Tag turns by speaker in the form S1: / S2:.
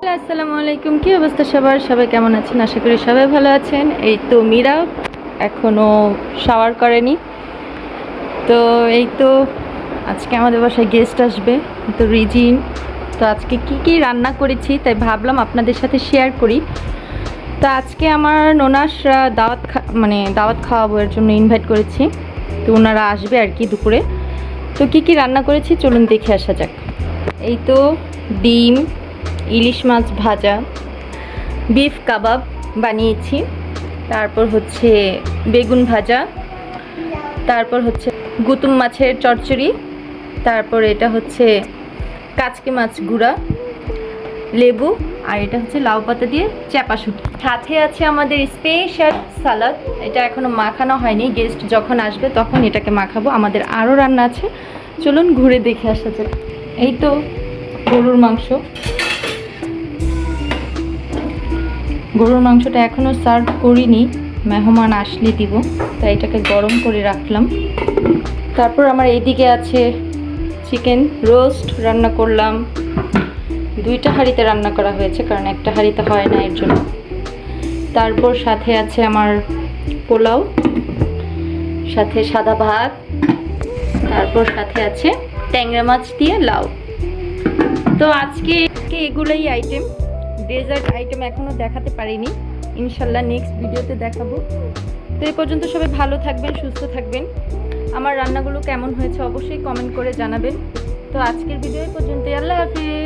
S1: আসসালামু আলাইকুম, কি অবস্থা সবার? সবাই কেমন আছেন? আশা করি সবাই ভালো আছেন। এই তো মীরা এখনো শাওয়ার করেনি। তো এই তো আজকে আমাদের বাসায় গেস্ট আসবে, তো রিজিন। তো আজকে কি কি রান্না করেছি তাই ভাবলাম আপনাদের সাথে শেয়ার করি। তো আজকে আমার ননাসরা দাওয়াত খাওয়াবো, এর জন্য ইনভাইট করেছি। তো ওনারা আসবে আর কি দুপুরে। তো কি কি রান্না করেছি চলুন দেখে আসা যাক। এই তো ডিম, ইলিশ মাছ ভাজা, বিফ কাবাব বানিয়েছি, তারপর হচ্ছে বেগুন ভাজা, তারপর হচ্ছে গুতুম মাছের চচ্চড়ি, তারপর এটা হচ্ছে কাচকি মাছ গুঁড়া, লেবু, আর এটা হচ্ছে লাউ পাতা দিয়ে চাপা শুটকি। সাথে আছে আমাদের স্পেশাল সালাদ। এটা এখনো মাখানো হয়নি, গেস্ট যখন আসবে তখন এটাকে মাখাবো। আমাদের আরও রান্না আছে, চলুন ঘুরে দেখে আসা যাক। এই তো গরুর মাংসটা এখনও সার্ভ করিনি, মেহমান আসলে দিব, তাই এটাকে গরম করে রাখলাম। তারপর আমার এইদিকে আছে চিকেন রোস্ট রান্না করলাম। দুইটা হাঁড়িতে রান্না করা হয়েছে, কারণ একটা হাঁড়িতে হয় না, এর জন্য। তারপর সাথে আছে আমার পোলাও, সাথে সাদা ভাত, তারপর সাথে আছে ট্যাংরা মাছ দিয়ে লাউ। তো আজকে এগুলোই আইটেম। ডেজার্ট আইটেম এখনও দেখাতে পারিনি, ইনশাল্লাহ নেক্সট ভিডিওতে দেখাবো। তো এই পর্যন্ত সবাই ভালো থাকবেন, সুস্থ থাকবেন। আমার রান্নাগুলো কেমন হয়েছে অবশ্যই কমেন্ট করে জানাবেন। তো আজকের ভিডিও পর্যন্ত, আল্লাহ হাফিজ।